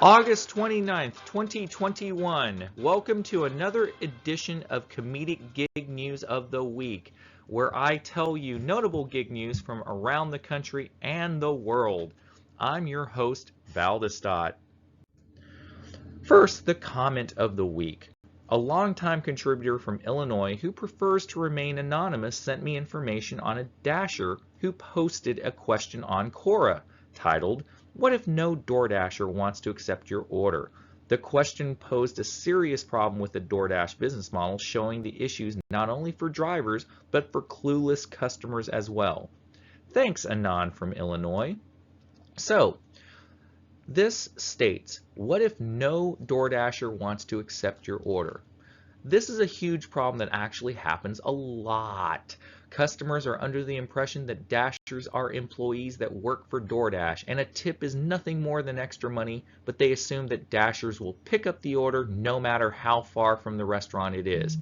August 29th, 2021. Welcome to another edition of Comedic Gig News of the Week, where I tell you notable gig news from around the country and the world. I'm your host, Valdestot. First, the comment of the week. A longtime contributor from Illinois who prefers to remain anonymous sent me information on a Dasher who posted a question on Quora titled, "What if no DoorDasher wants to accept your order?" The question posed a serious problem with the DoorDash business model, showing the issues not only for drivers, but for clueless customers as well. Thanks, Anon from Illinois. So, this states, what if no DoorDasher wants to accept your order? This is a huge problem that actually happens a lot. Customers are under the impression that Dashers are employees that work for DoorDash, and a tip is nothing more than extra money, but they assume that Dashers will pick up the order no matter how far from the restaurant it is.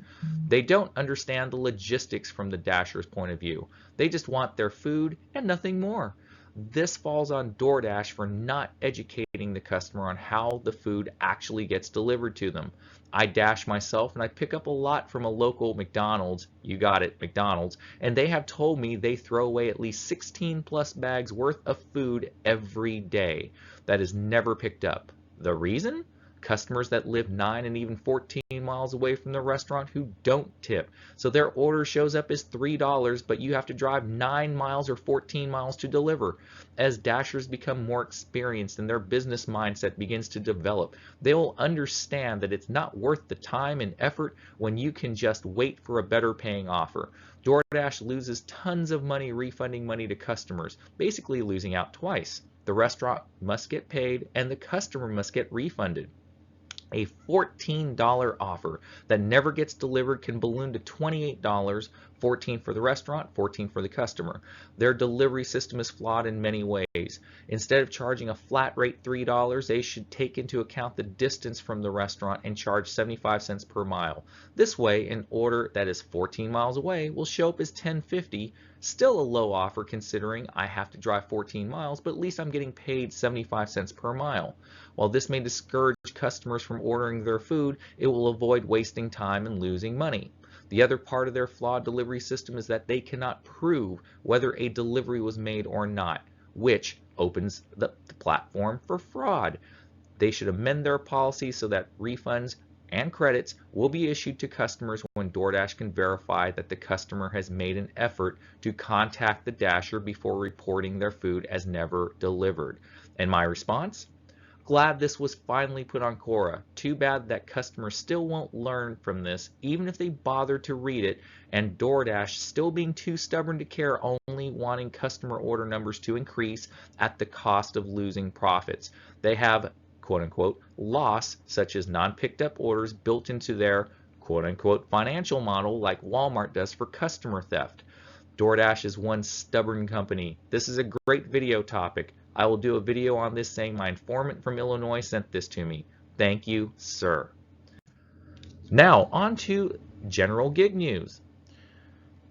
They don't understand the logistics from the Dasher's point of view. They just want their food and nothing more. This falls on DoorDash for not educating the customer on how the food actually gets delivered to them. I dash myself and I pick up a lot from a local McDonald's, you got it, McDonald's, and they have told me they throw away at least 16 plus bags worth of food every day that is never picked up. The reason? Customers that live 9 and even 14 miles away from the restaurant who don't tip. So their order shows up as $3, but you have to drive 9 miles or 14 miles to deliver. As Dashers become more experienced and their business mindset begins to develop, they will understand that it's not worth the time and effort when you can just wait for a better paying offer. DoorDash loses tons of money refunding money to customers, basically losing out twice. The restaurant must get paid and the customer must get refunded. A $14 offer that never gets delivered can balloon to $28, $14 for the restaurant, $14 for the customer. Their delivery system is flawed in many ways. Instead of charging a flat rate $3, they should take into account the distance from the restaurant and charge 75 cents per mile. This way, an order that is 14 miles away will show up as $10.50, still a low offer considering I have to drive 14 miles, but at least I'm getting paid 75 cents per mile. While this may discourage customers from ordering their food, it will avoid wasting time and losing money. The other part of their flawed delivery system is that they cannot prove whether a delivery was made or not, which opens the platform for fraud. They should amend their policy so that refunds and credits will be issued to customers when DoorDash can verify that the customer has made an effort to contact the Dasher before reporting their food as never delivered. And my response? Glad this was finally put on Quora. Too bad that customers still won't learn from this, even if they bother to read it, and DoorDash still being too stubborn to care, only wanting customer order numbers to increase at the cost of losing profits. They have quote-unquote loss, such as non-picked up orders built into their quote-unquote financial model like Walmart does for customer theft. DoorDash is one stubborn company. This is a great video topic. I will do a video on this saying my informant from Illinois sent this to me. Thank you, sir. Now, on to general gig news.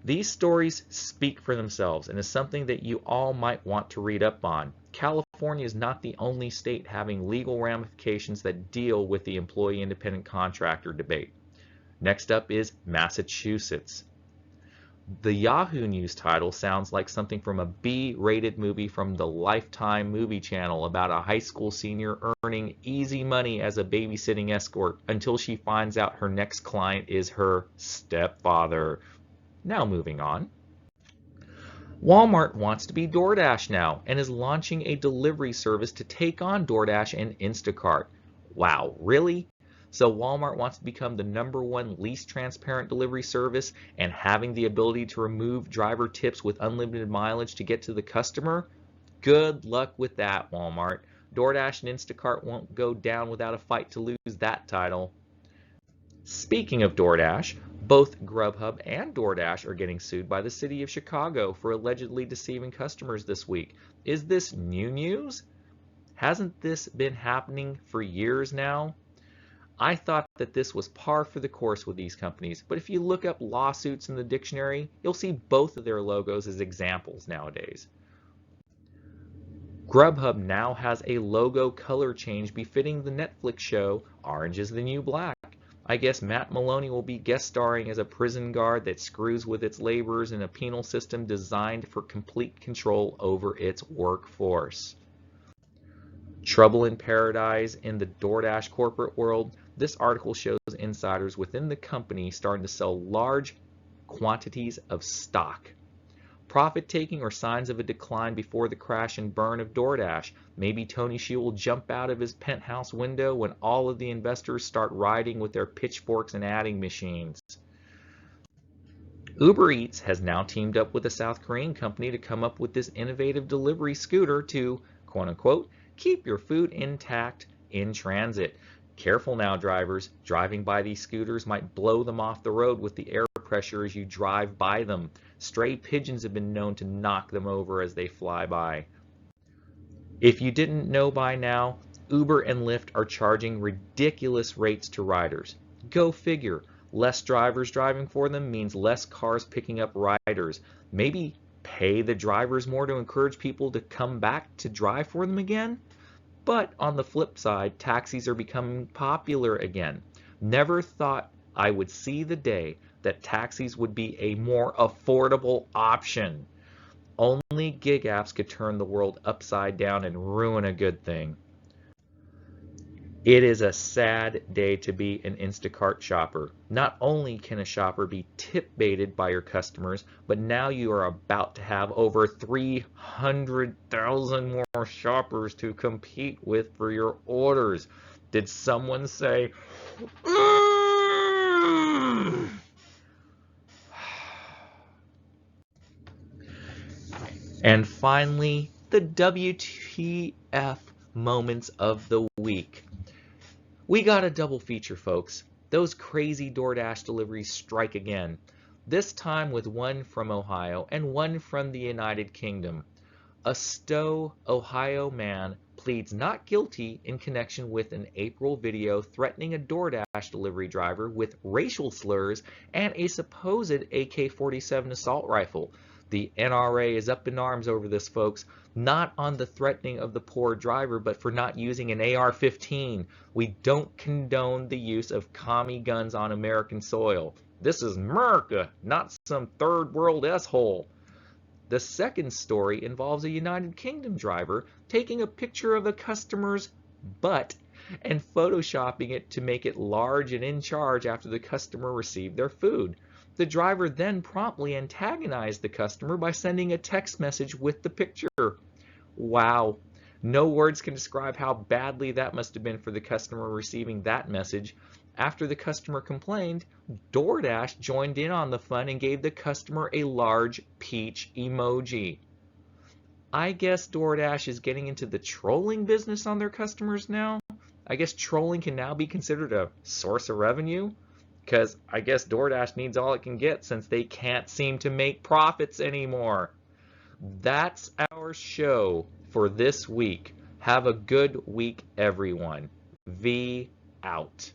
These stories speak for themselves and is something that you all might want to read up on. California is not the only state having legal ramifications that deal with the employee independent contractor debate. Next up is Massachusetts. The Yahoo News title sounds like something from a B-rated movie from the Lifetime movie channel about a high school senior earning easy money as a babysitting escort until she finds out her next client is her stepfather. Now moving on. Walmart wants to be DoorDash now and is launching a delivery service to take on DoorDash and Instacart. Wow, really? So Walmart wants to become the #1 least transparent delivery service and having the ability to remove driver tips with unlimited mileage to get to the customer? Good luck with that, Walmart. DoorDash and Instacart won't go down without a fight to lose that title. Speaking of DoorDash, both GrubHub and DoorDash are getting sued by the city of Chicago for allegedly deceiving customers this week. Is this new news? Hasn't this been happening for years now? I thought that this was par for the course with these companies, but if you look up lawsuits in the dictionary, you'll see both of their logos as examples nowadays. GrubHub now has a logo color change befitting the Netflix show Orange is the New Black. I guess Matt Maloney will be guest starring as a prison guard that screws with its laborers in a penal system designed for complete control over its workforce. Trouble in paradise in the DoorDash corporate world. This article shows insiders within the company starting to sell large quantities of stock. Profit taking or signs of a decline before the crash and burn of DoorDash. Maybe Tony Hsieh will jump out of his penthouse window when all of the investors start riding with their pitchforks and adding machines. Uber Eats has now teamed up with a South Korean company to come up with this innovative delivery scooter to, quote unquote, keep your food intact in transit. Careful now, drivers. Driving by these scooters might blow them off the road with the air pressure as you drive by them. Stray pigeons have been known to knock them over as they fly by. If you didn't know by now, Uber and Lyft are charging ridiculous rates to riders. Go figure. Less drivers driving for them means less cars picking up riders. Maybe pay the drivers more to encourage people to come back to drive for them again? But on the flip side, taxis are becoming popular again. Never thought I would see the day that taxis would be a more affordable option. Only gig apps could turn the world upside down and ruin a good thing. It is a sad day to be an Instacart shopper. Not only can a shopper be tip-baited by your customers, but now you are about to have over 300,000 more shoppers to compete with for your orders. Did someone say, "Mm"? And finally, the WTF moments of the week. We got a double feature, folks. Those crazy DoorDash deliveries strike again. This time with one from Ohio and one from the United Kingdom. A Stowe, Ohio man pleads not guilty in connection with an April video threatening a DoorDash delivery driver with racial slurs and a supposed AK-47 assault rifle. The NRA is up in arms over this, folks. Not on the threatening of the poor driver, but for not using an AR-15. We don't condone the use of commie guns on American soil. This is America, not some third world S-hole. The second story involves a United Kingdom driver taking a picture of a customer's butt and photoshopping it to make it large and in charge after the customer received their food. The driver then promptly antagonized the customer by sending a text message with the picture. Wow. No words can describe how badly that must have been for the customer receiving that message. After the customer complained, DoorDash joined in on the fun and gave the customer a large peach emoji. I guess DoorDash is getting into the trolling business on their customers now. I guess trolling can now be considered a source of revenue. Because I guess DoorDash needs all it can get since they can't seem to make profits anymore. That's our show for this week. Have a good week, everyone. V out.